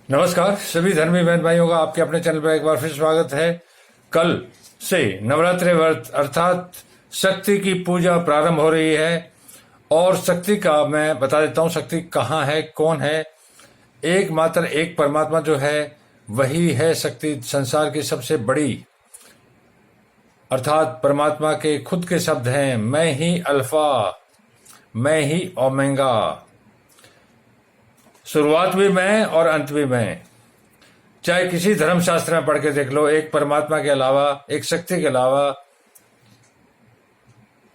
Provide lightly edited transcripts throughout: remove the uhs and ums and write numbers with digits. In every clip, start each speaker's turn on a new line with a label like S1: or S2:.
S1: नमस्कार सभी धर्मी बहन भाइयों का आपके अपने चैनल पर एक बार फिर स्वागत है। कल से नवरात्रि व्रत अर्थात शक्ति की पूजा प्रारंभ हो रही है और शक्ति का मैं बता देता हूँ शक्ति कहाँ है, कौन है। एकमात्र एक परमात्मा जो है वही है शक्ति, संसार की सबसे बड़ी। अर्थात परमात्मा के खुद के शब्द हैं, मैं ही अल्फा, मैं ही ओमेगा, शुरुआत भी मैं और अंत भी मैं। चाहे किसी धर्मशास्त्र में पढ़ के देख लो, एक परमात्मा के अलावा, एक शक्ति के अलावा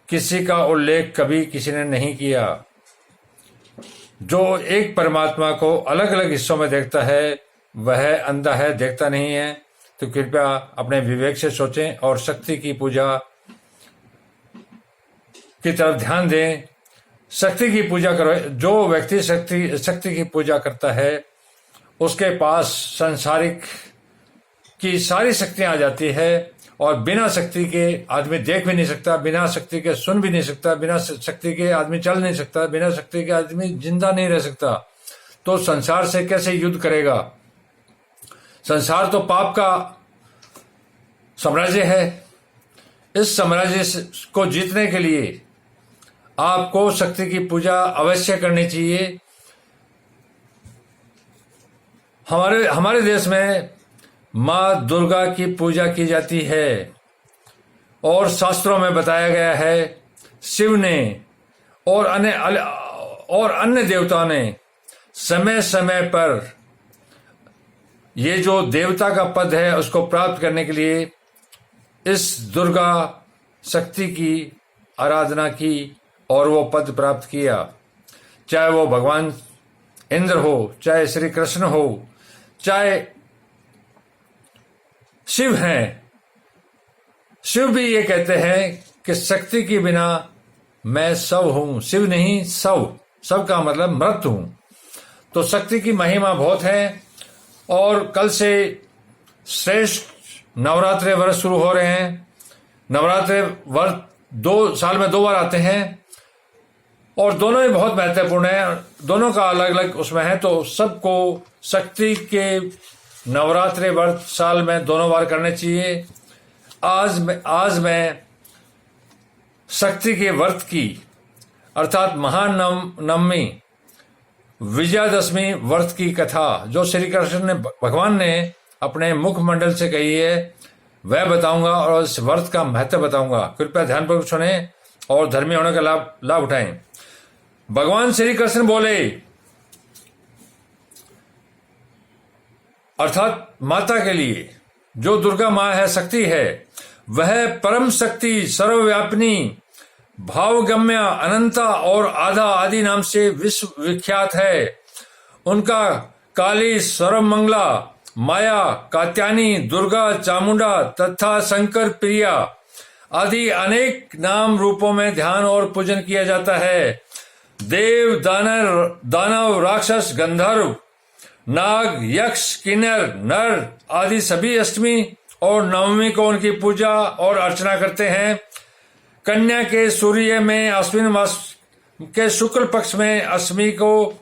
S1: किसी का उल्लेख कभी किसी ने नहीं किया। जो एक परमात्मा को अलग अलग हिस्सों में देखता है वह अंधा है, देखता नहीं है। तो कृपया अपने विवेक से सोचें और शक्ति की पूजा की तरफ ध्यान दें। शक्ति की पूजा करो। जो व्यक्ति शक्ति की पूजा करता है उसके पास संसारिक की सारी शक्तियां आ जाती है और बिना शक्ति के आदमी देख भी नहीं सकता, बिना शक्ति के सुन भी नहीं सकता, बिना शक्ति के आदमी चल नहीं सकता, बिना शक्ति के आदमी जिंदा नहीं रह सकता। तो संसार से कैसे युद्ध करेगा? संसार तो पाप का साम्राज्य है। इस साम्राज्य को जीतने के लिए आपको शक्ति की पूजा अवश्य करनी चाहिए। हमारे देश में माँ दुर्गा की पूजा की जाती है और शास्त्रों में बताया गया है शिव ने और अन्य देवताओं ने समय समय पर ये जो देवता का पद है उसको प्राप्त करने के लिए इस दुर्गा शक्ति की आराधना की और वो पद प्राप्त किया। चाहे वो भगवान इंद्र हो, चाहे श्री कृष्ण हो, चाहे शिव हैं। शिव भी ये कहते हैं कि शक्ति के बिना मैं शव हूं। शिव नहीं, शव का मतलब मृत हूं। तो शक्ति की महिमा बहुत है और कल से श्रेष्ठ नवरात्रि व्रत शुरू हो रहे हैं। नवरात्रि व्रत साल में 2 बार आते हैं और दोनों ही बहुत महत्वपूर्ण है। दोनों का अलग अलग उसमें है। तो सबको शक्ति के नवरात्रि व्रत साल में 2 बार करने चाहिए। आज मैं शक्ति के व्रत की अर्थात महानवमी विजयादशमी व्रत की कथा जो श्री कृष्ण ने भगवान ने अपने मुखमंडल से कही है वह बताऊंगा और इस व्रत का महत्व बताऊंगा। कृपया ध्यानपूर्वक सुने और धर्मी होने का लाभ उठाएं। भगवान श्री कृष्ण बोले, अर्थात माता के लिए जो दुर्गा माँ है, शक्ति है, वह परम शक्ति सर्वव्यापिनी भावगम्य अनंता और आधा आदि नाम से विश्व विख्यात है। उनका काली, सर्वमंगला, माया, कात्यायनी, दुर्गा, चामुंडा तथा शंकर प्रिया आदि अनेक नाम रूपों में ध्यान और पूजन किया जाता है। देव, दानव, राक्षस, गंधर्व, नाग, यक्ष, किन्नर, नर आदि सभी अष्टमी और नवमी को उनकी पूजा और अर्चना करते हैं। कन्या के सूर्य में अश्विन मास के शुक्ल पक्ष में अष्टमी को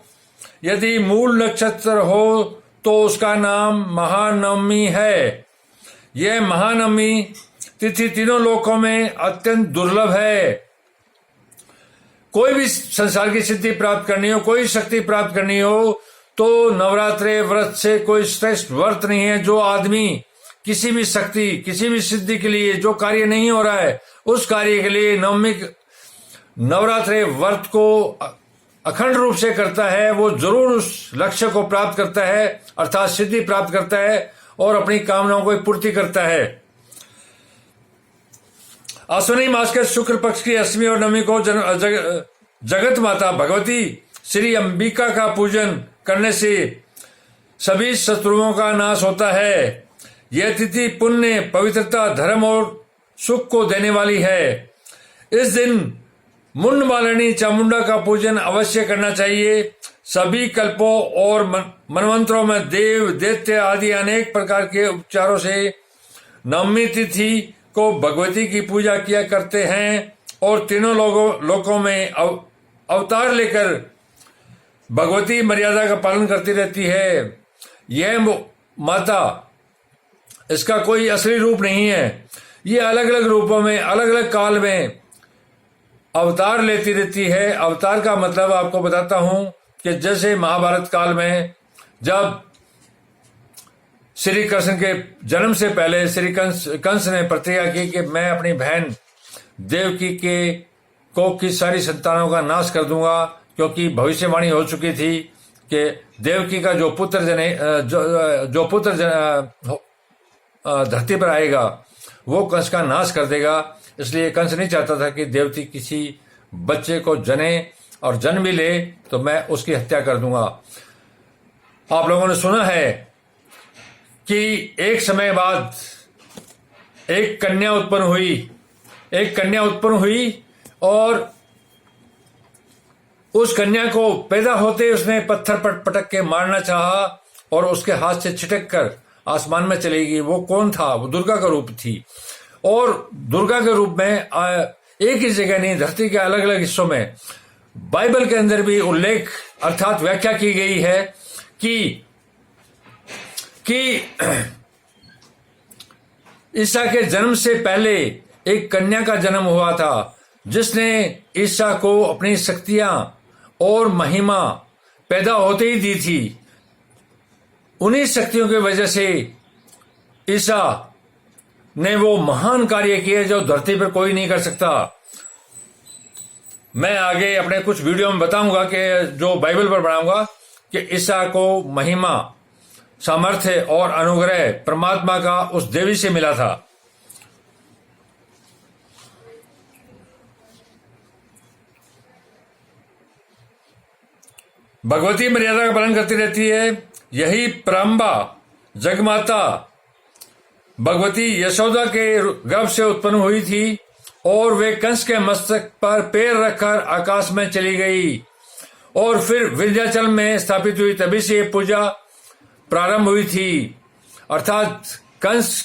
S1: यदि मूल नक्षत्र हो तो उसका नाम महानवमी है। यह महानवमी तिथि तीनों लोकों में अत्यंत दुर्लभ है। कोई भी संसार की सिद्धि प्राप्त करनी हो, कोई शक्ति प्राप्त करनी हो तो नवरात्रि व्रत से कोई श्रेष्ठ व्रत नहीं है। जो आदमी किसी भी शक्ति, किसी भी सिद्धि के लिए जो कार्य नहीं हो रहा है उस कार्य के लिए नवरात्रि व्रत को अखंड रूप से करता है, वो जरूर उस लक्ष्य को प्राप्त करता है अर्थात सिद्धि प्राप्त करता है और अपनी कामनाओं को पूर्ति करता है। अश्विनी मास के शुक्ल पक्ष की अष्टमी और नवमी को जगत माता भगवती श्री अंबिका का पूजन करने से सभी शत्रुओं का नाश होता है। यह तिथि पुण्य, पवित्रता, धर्म और सुख को देने वाली है। इस दिन मुंड मालिनी चामुंडा का पूजन अवश्य करना चाहिए। सभी कल्पों और मनवंतरों में देव, दैत्य आदि अनेक प्रकार के उपचारों से नवमी तिथि को भगवती की पूजा किया करते हैं और तीनों लोकों में अवतार लेकर भगवती मर्यादा का पालन करती रहती है। यह माता, इसका कोई असली रूप नहीं है। ये अलग अलग रूपों में, अलग अलग काल में अवतार लेती रहती है। अवतार का मतलब आपको बताता हूं कि जैसे महाभारत काल में जब श्री कृष्ण के जन्म से पहले श्री कंस ने प्रतिज्ञा की कि मैं अपनी बहन देवकी की सारी संतानों का नाश कर दूंगा, क्योंकि भविष्यवाणी हो चुकी थी कि देवकी का जो पुत्र धरती पर आएगा वो कंस का नाश कर देगा। इसलिए कंस नहीं चाहता था कि देवकी किसी बच्चे को जने, और जन्म भी ले तो मैं उसकी हत्या कर दूंगा। आप लोगों ने सुना है कि एक समय बाद एक कन्या उत्पन्न हुई और उस कन्या को पैदा होते उसने पत्थर पटक के मारना चाहा और उसके हाथ से छिटक कर आसमान में चली गई। वो कौन था? वो दुर्गा का रूप थी। और दुर्गा के रूप में एक ही जगह नहीं, धरती के अलग अलग हिस्सों में बाइबल के अंदर भी उल्लेख अर्थात व्याख्या की गई है कि ईसा के जन्म से पहले एक कन्या का जन्म हुआ था जिसने ईसा को अपनी शक्तियां और महिमा पैदा होते ही दी थी। उन्हीं शक्तियों की वजह से ईसा ने वो महान कार्य किए जो धरती पर कोई नहीं कर सकता। मैं आगे अपने कुछ वीडियो में बताऊंगा कि जो बाइबल पर बनाऊंगा कि ईसा को महिमा, सामर्थ्य और अनुग्रह परमात्मा का उस देवी से मिला था। भगवती मर्यादा का पालन करती रहती है। यही प्रारंभा जगमाता भगवती यशोदा के गर्भ से उत्पन्न हुई थी और वे कंस के मस्तक पर पैर रखकर आकाश में चली गई और फिर विंध्याचल में स्थापित हुई। तभी से पूजा प्रारंभ हुई थी, अर्थात कंस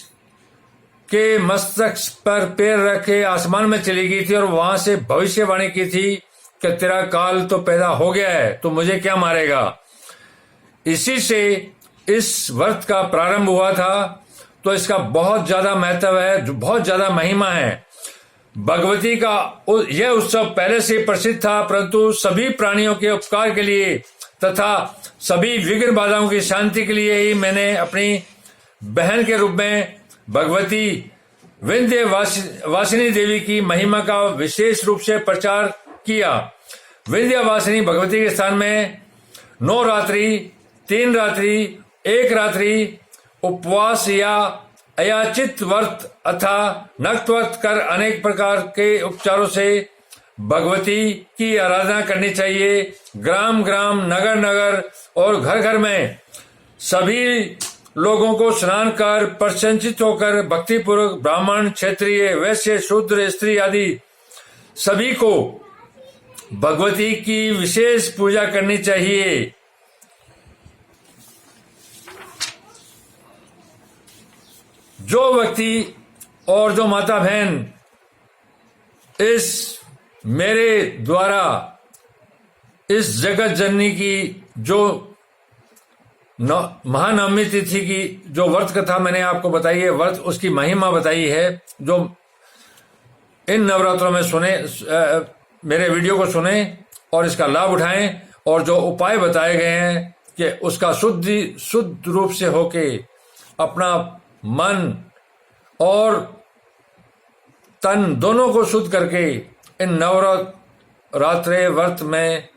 S1: के मस्तक पर पैर रखे आसमान में चली गई थी और वहां से भविष्यवाणी की थी कि तेरा काल तो पैदा हो गया है, तो मुझे क्या मारेगा। इसी से इस व्रत का प्रारंभ हुआ था। तो इसका बहुत ज्यादा महत्व है, जो बहुत ज्यादा महिमा है। भगवती का यह उत्सव पहले से प्रसिद्ध था, परंतु सभी प्राणियों के उपकार के लिए तथा सभी विघ्न बाधाओं की शांति के लिए ही मैंने अपनी बहन के रूप में भगवती विंध्य वासिनी देवी की महिमा का विशेष रूप से प्रचार किया। विंध्य वासिनी भगवती के स्थान में 9 रात्रि, 3 रात्रि, 1 रात्रि उपवास या अयाचित व्रत अथा नक्तव्रत कर अनेक प्रकार के उपचारों से भगवती की आराधना करनी चाहिए। ग्राम ग्राम, नगर नगर और घर घर में सभी लोगों को स्नान कर प्रसन्नचित होकर भक्तिपूर्वक ब्राह्मण, क्षत्रिय, वैश्य, शूद्र, स्त्री आदि सभी को भगवती की विशेष पूजा करनी चाहिए। जो व्यक्ति और जो माता बहन इस मेरे द्वारा इस जगत जननी की जो महानवमी तिथि की जो व्रत कथा मैंने आपको बताई है, व्रत उसकी महिमा बताई है, जो इन नवरात्रों में सुने, मेरे वीडियो को सुने और इसका लाभ उठाएं और जो उपाय बताए गए हैं कि उसका शुद्ध रूप से होके अपना मन और तन दोनों को शुद्ध करके इन नवरात्रे व्रत में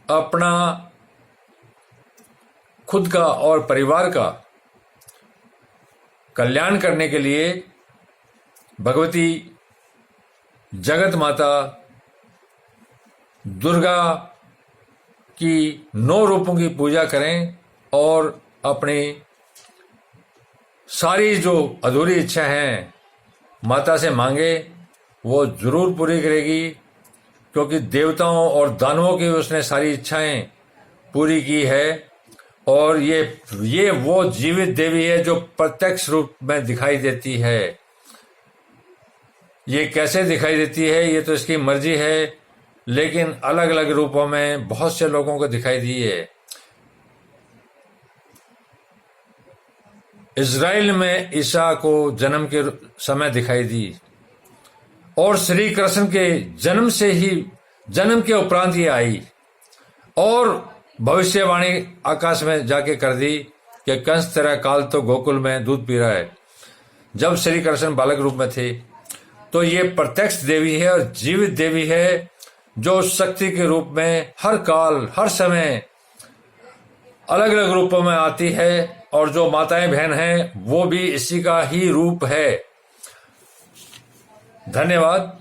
S1: अपना खुद का और परिवार का कल्याण करने के लिए भगवती जगत माता दुर्गा की 9 रूपों की पूजा करें और अपनी सारी जो अधूरी इच्छा है माता से मांगे, वो जरूर पूरी करेगी, क्योंकि देवताओं और दानवों की उसने सारी इच्छाएं पूरी की है। और ये वो जीवित देवी है जो प्रत्यक्ष रूप में दिखाई देती है। ये कैसे दिखाई देती है ये तो इसकी मर्जी है, लेकिन अलग अलग रूपों में बहुत से लोगों को दिखाई दी है। इज़राइल में ईसा को जन्म के समय दिखाई दी और श्री कृष्ण के जन्म के उपरांत ये आई और भविष्यवाणी आकाश में जाके कर दी कि कंस तेरा काल तो गोकुल में दूध पी रहा है। जब श्री कृष्ण बालक रूप में थे तो ये प्रत्यक्ष देवी है और जीवित देवी है जो शक्ति के रूप में हर काल हर समय अलग अलग रूपों में आती है और जो माताएं बहन हैं वो भी इसी का ही रूप है। धन्यवाद।